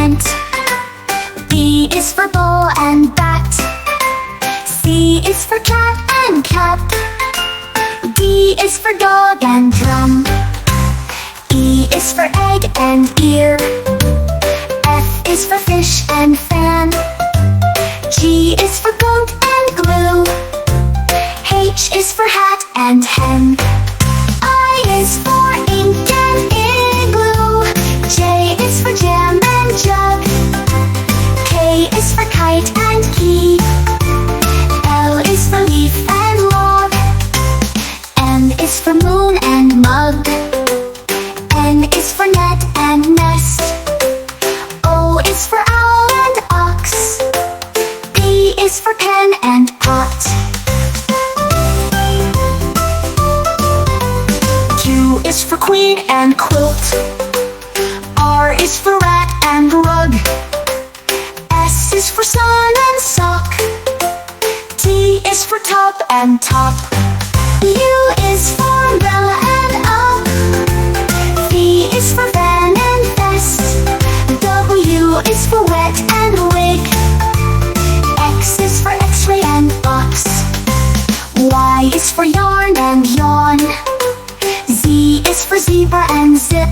ant. B is for ball and bat. C is for cat and cap. D is for dog and drum. E is for egg and ear. F is for fish and fan. G is for goat and glue. H is for hat and hen. I is for ink and igloo. J is for jam and jug. K is for kite and key. L is for leaf and log. M is for moon and mug. N is for net and nest. O is for owl and ox. P is for pen and pot. Q is for queen and quilt. R is for rat and rug. S is for sun and sock. T is for top and top. U is for umbrella and up. V is for van and vest. W is for wet and wig. X is for x-ray and box. Y is for yarn and yawn. Z is for zebra and zip.